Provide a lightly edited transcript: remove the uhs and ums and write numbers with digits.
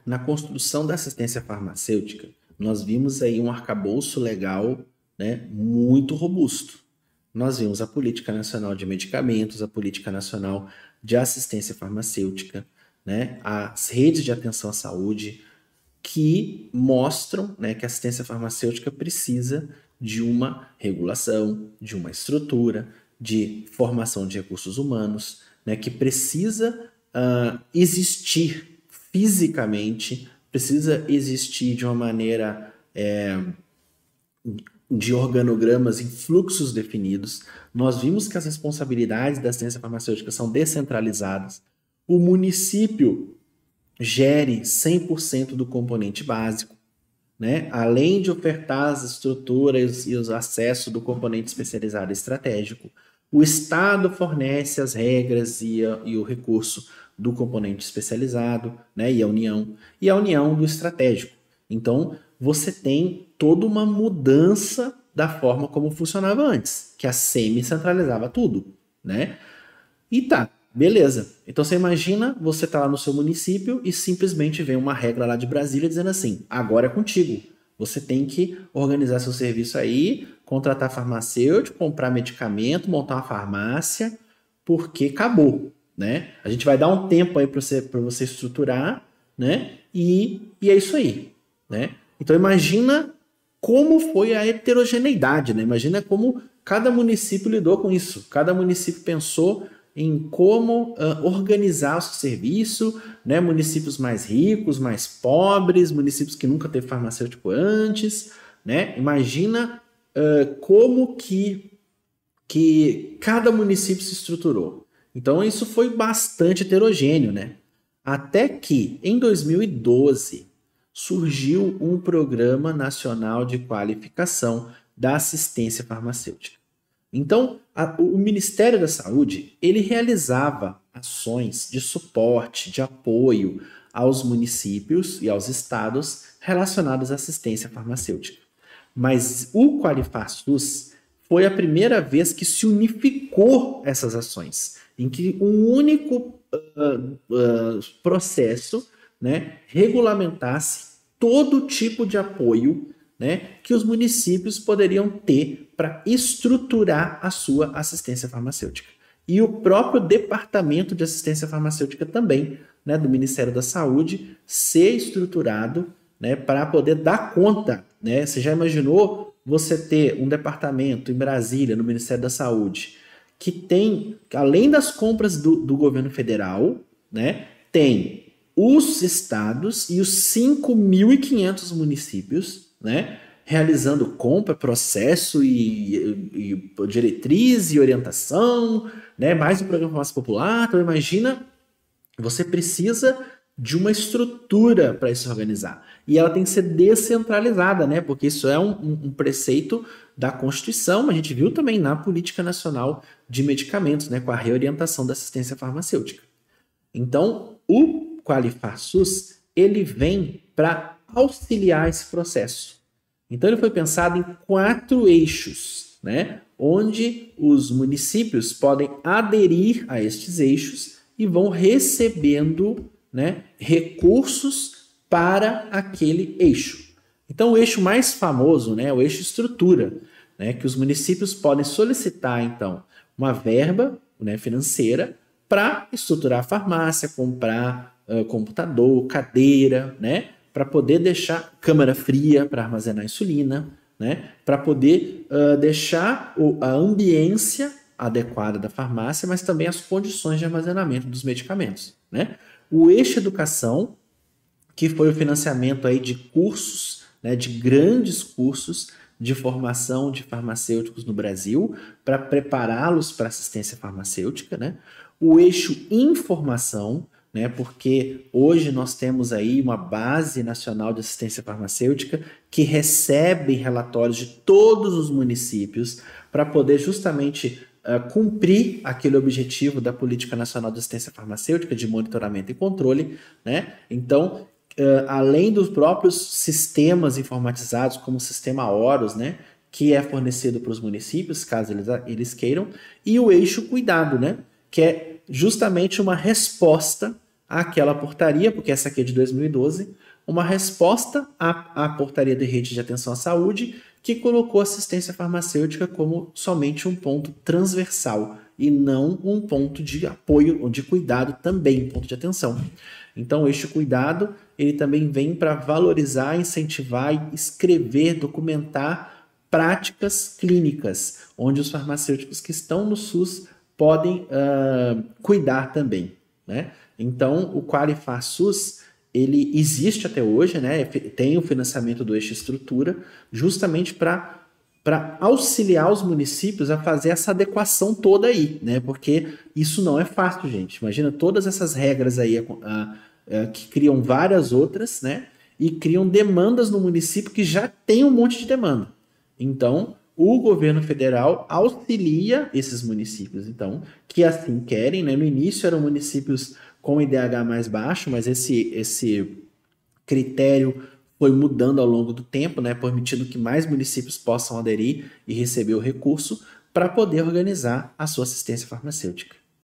na construção da assistência farmacêutica, nós vimos aí um arcabouço legal, né, muito robusto. Nós vimos a Política Nacional de Medicamentos, a Política Nacional de Assistência Farmacêutica, né, as redes de atenção à saúde, que mostram, né, que a assistência farmacêutica precisa de uma regulação, de uma estrutura, de formação de recursos humanos, né, que precisa existir fisicamente, precisa existir de uma maneira de organogramas em fluxos definidos. Nós vimos que as responsabilidades da assistência farmacêutica são descentralizadas. O município gere 100% do componente básico, né? Além de ofertar as estruturas e os acessos do componente especializado estratégico, o Estado fornece as regras e o recurso do componente especializado, né? E a União do estratégico. Então, você tem toda uma mudança da forma como funcionava antes, que a SEMI centralizava tudo, né? E tá, beleza. Então você imagina, você tá lá no seu município e simplesmente vem uma regra lá de Brasília dizendo assim, agora é contigo. Você tem que organizar seu serviço aí, contratar farmacêutico, comprar medicamento, montar uma farmácia, porque acabou, né? A gente vai dar um tempo aí para você estruturar, né? E é isso aí, né? Então imagina como foi a heterogeneidade, né? Imagina como cada município lidou com isso. Cada município pensou em como organizar o seu serviço, né? Municípios mais ricos, mais pobres, municípios que nunca teve farmacêutico antes, né? Imagina como que cada município se estruturou. Então isso foi bastante heterogêneo, né? Até que em 2012 surgiu um Programa Nacional de Qualificação da Assistência Farmacêutica. Então, o Ministério da Saúde, ele realizava ações de suporte, de apoio aos municípios e aos estados relacionados à assistência farmacêutica. Mas o QualiFASUS foi a primeira vez que se unificou essas ações, em que um único processo, né, regulamentasse todo tipo de apoio, né, que os municípios poderiam ter para estruturar a sua assistência farmacêutica. E o próprio Departamento de Assistência Farmacêutica também, né, do Ministério da Saúde, ser estruturado, né, para poder dar conta. Né? Você já imaginou você ter um departamento em Brasília, no Ministério da Saúde, que tem, além das compras do governo federal, né, tem os estados e os 5.500 municípios, né, realizando compra, processo e diretriz e orientação, né, mais um programa mais popular. Então imagina, você precisa de uma estrutura para se organizar. E ela tem que ser descentralizada, né, porque isso é um preceito da Constituição. A gente viu também na Política Nacional de Medicamentos, né, com a reorientação da assistência farmacêutica. Então, o QualiFASUS, ele vem para auxiliar esse processo. Então ele foi pensado em 4 eixos, né, onde os municípios podem aderir a estes eixos e vão recebendo, né, recursos para aquele eixo. Então o eixo mais famoso, né, é o eixo estrutura, né, que os municípios podem solicitar então uma verba, né, financeira para estruturar a farmácia, comprar computador, cadeira, né, para poder deixar câmara fria para armazenar insulina, né, para poder deixar a ambiência adequada da farmácia, mas também as condições de armazenamento dos medicamentos, né. O eixo educação, que foi o financiamento aí de cursos, né, de grandes cursos de formação de farmacêuticos no Brasil, para prepará-los para assistência farmacêutica, né. O eixo informação, né, porque hoje nós temos aí uma base nacional de assistência farmacêutica que recebe relatórios de todos os municípios para poder justamente cumprir aquele objetivo da Política Nacional de Assistência Farmacêutica de monitoramento e controle, né? Então, além dos próprios sistemas informatizados, como o sistema Horus, né, que é fornecido para os municípios, caso eles queiram, e o eixo cuidado, né, que é justamente uma resposta àquela portaria, porque essa aqui é de 2012, uma resposta à portaria de rede de atenção à saúde que colocou assistência farmacêutica como somente um ponto transversal e não um ponto de apoio ou de cuidado também, um ponto de atenção. Então, este cuidado, ele também vem para valorizar, incentivar, escrever, documentar práticas clínicas, onde os farmacêuticos que estão no SUS podem cuidar também, né? Então, o Qualifar SUS, ele existe até hoje, né? Tem o financiamento do Eixo Estrutura, justamente para auxiliar os municípios a fazer essa adequação toda aí, né? Porque isso não é fácil, gente. Imagina todas essas regras aí que criam várias outras, né? E criam demandas no município que já tem um monte de demanda. Então, o governo federal auxilia esses municípios, então, que assim querem, né? No início eram municípios com IDH mais baixo, mas esse critério foi mudando ao longo do tempo, né, permitindo que mais municípios possam aderir e receber o recurso para poder organizar a sua assistência farmacêutica.